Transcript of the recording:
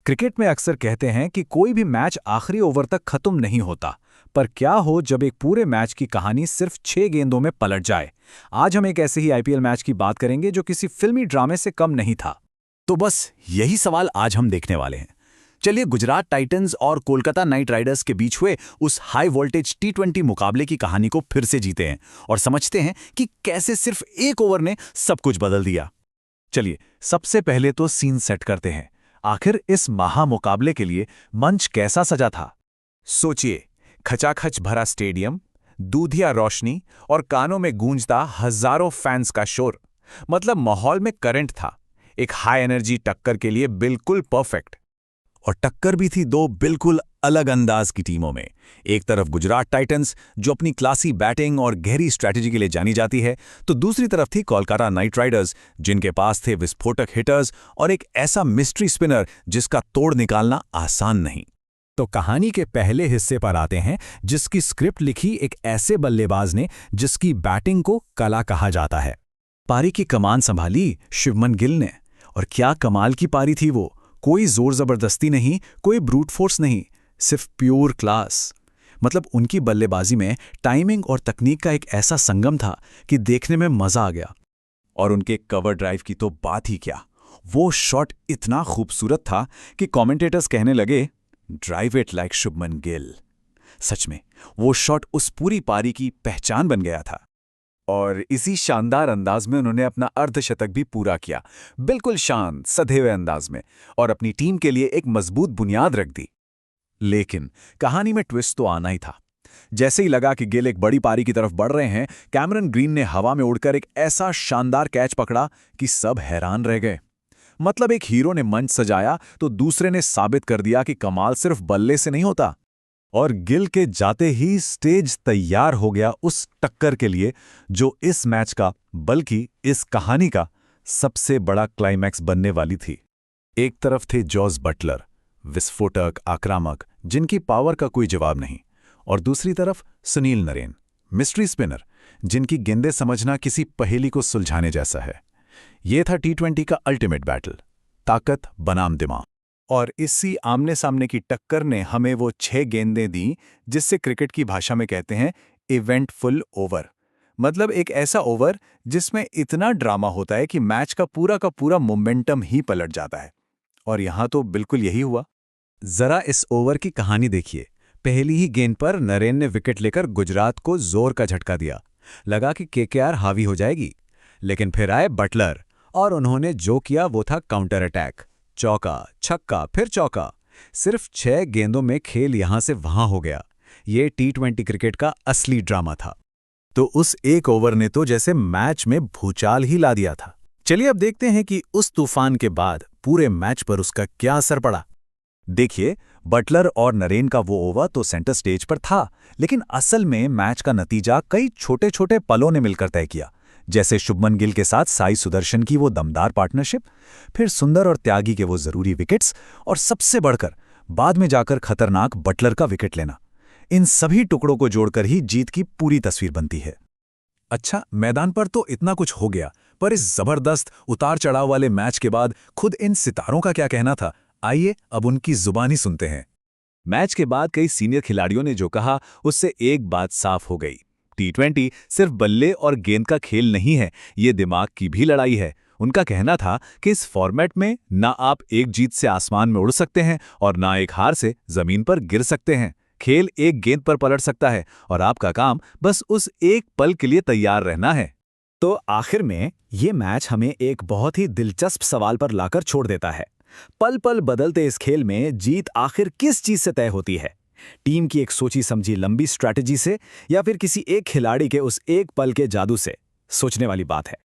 Cricket में अक्सर कहते हैं कि कोई भी मैच आखिरी ओवर तक खत्म नहीं होता। पर क्या हो जब एक पूरे मैच की कहानी सिर्फ 6 गेंदों में पलट जाए। आज हम एक ऐसे ही आईपीएल मैच की बात करेंगे जो किसी फिल्मी ड्रामे से कम नहीं था। तो बस यही सवाल आज हम देखने वाले हैं। चलिए गुजरात टाइटंस और कोलकाता नाइट राइडर्स के बीच हुए उस हाई वोल्टेज टी20 मुकाबले की कहानी को फिर से जीते हैं और समझते हैं कि कैसे सिर्फ एक ओवर ने सब कुछ बदल दिया। चलिए सबसे पहले तो सीन सेट करते हैं। आखिर इस महामुकाबले के लिए मंच कैसा सजा था। सोचिए, खचाखच भरा स्टेडियम, दूधिया रोशनी और कानों में गूंजता हजारों फैंस का शोर। मतलब माहौल में करंट था। एक हाई एनर्जी टक्कर के लिए बिल्कुल परफेक्ट। और टक्कर भी थी दो बिल्कुल अलग अंदाज की टीमों में। एक तरफ गुजरात टाइटंस जो अपनी क्लासी बैटिंग और गहरी स्ट्रैटेजी के लिए जानी जाती है, तो दूसरी तरफ थी कोलकाता नाइट राइडर्स जिनके पास थे विस्फोटक हिटर्स और एक ऐसा मिस्ट्री स्पिनर जिसका तोड़ निकालना आसान नहीं। तो कहानी के पहले हिस्से पर आते हैं, जिसकी स्क्रिप्ट लिखी एक ऐसे बल्लेबाज ने जिसकी बैटिंग को कला कहा जाता है। पारी की कमान संभाली शुभमन गिल ने, और क्या कमाल की पारी थी वो। कोई जोर जबरदस्ती नहीं, कोई ब्रूट फोर्स नहीं, सिर्फ प्योर क्लास। मतलब उनकी बल्लेबाजी में टाइमिंग और तकनीक का एक ऐसा संगम था कि देखने में मजा आ गया। और उनके कवर ड्राइव की तो बात ही क्या। वो शॉट इतना खूबसूरत था कि कमेंटेटर्स कहने लगे, drive it like Shubman Gill. सच में वो शॉट उस पूरी पारी की पहचान बन गया था। और इसी शानदार अंदाज में उन्होंने अपना अर्धशतक भी पूरा किया, बिल्कुल शांत सधे हुए अंदाज में, और अपनी टीम के लिए एक मजबूत बुनियाद रख दी। लेकिन कहानी में ट्विस्ट तो आना ही था। जैसे ही लगा कि गिल एक बड़ी पारी की तरफ बढ़ रहे हैं, कैमरन ग्रीन ने हवा में उड़कर एक ऐसा शानदार कैच पकड़ा कि सब हैरान रह गए। मतलब एक हीरो ने मंच सजाया तो दूसरे ने साबित कर दिया कि कमाल सिर्फ बल्ले से नहीं होता। और गिल के जाते ही स्टेज तैयार हो गया उस टक्कर के लिए जो इस मैच का, बल्कि इस कहानी का सबसे बड़ा क्लाइमैक्स बनने वाली थी। एक तरफ थे जॉस बटलर, विस्फोटक, आक्रामक, जिनकी पावर का कोई जवाब नहीं, और दूसरी तरफ सुनील नरेन, मिस्ट्री स्पिनर, जिनकी गेंदें समझना किसी पहेली को सुलझाने जैसा है। यह था टी20 का अल्टीमेट बैटल, ताकत बनाम दिमाग। और इसी आमने सामने की टक्कर ने हमें वो 6 गेंदें दी जिससे क्रिकेट की भाषा में कहते हैं इवेंटफुल ओवर। मतलब एक ऐसा ओवर जिसमें इतना ड्रामा होता है कि मैच का पूरा मोमेंटम ही पलट जाता है। और यहां तो बिल्कुल यही हुआ। जरा इस ओवर की कहानी देखिए। पहली ही गेंद पर नरेन ने विकेट लेकर गुजरात को जोर का झटका दिया। लगा कि केकेआर हावी हो जाएगी, लेकिन फिर आए बटलर और उन्होंने जो किया वो था काउंटर अटैक। चौका, छक्का, फिर चौका। सिर्फ 6 गेंदों में खेल यहां से वहां हो गया। ये टी20 क्रिकेट का असली ड्रामा था। तो उस एक ओवर ने तो जैसे मैच में भूचाल ही ला दिया था। चलिए अब देखते हैं कि उस तूफान के बाद पूरे मैच पर उसका क्या असर पड़ा। देखिए, बटलर और नरेन का वो ओवर तो सेंटर स्टेज पर था, लेकिन असल में मैच का नतीजा कई छोटे छोटे पलों ने मिलकर तय किया। जैसे शुभमन गिल के साथ साई सुदर्शन की वो दमदार पार्टनरशिप, फिर सुंदर और त्यागी के वो जरूरी विकेट्स, और सबसे बढ़कर बाद में जाकर खतरनाक बटलर का विकेट लेना। इन सभी टुकड़ों को जोड़कर ही जीत की पूरी तस्वीर बनती है। अच्छा, मैदान पर तो इतना कुछ हो गया, पर इस जबरदस्त उतार चढ़ाव वाले मैच के बाद खुद इन सितारों का क्या कहना था, आइए अब उनकी जुबानी सुनते हैं। मैच के बाद कई सीनियर खिलाड़ियों ने जो कहा, उससे एक बात साफ हो गई। टी20 सिर्फ बल्ले और गेंद का खेल नहीं है, ये दिमाग की भी लड़ाई है। उनका कहना था कि इस फॉर्मेट में ना आप एक जीत से आसमान में उड़ सकते हैं और ना एक हार से जमीन पर गिर सकते हैं। खेल एक गेंद पर पलट सकता है और आपका काम बस उस एक पल के लिए तैयार रहना है। तो आखिर में ये मैच हमें एक बहुत ही दिलचस्प सवाल पर लाकर छोड़ देता है। पल पल बदलते इस खेल में जीत आखिर किस चीज से तय होती है? टीम की एक सोची समझी लंबी स्ट्रैटेजी से, या फिर किसी एक खिलाड़ी के उस एक पल के जादू से? सोचने वाली बात है।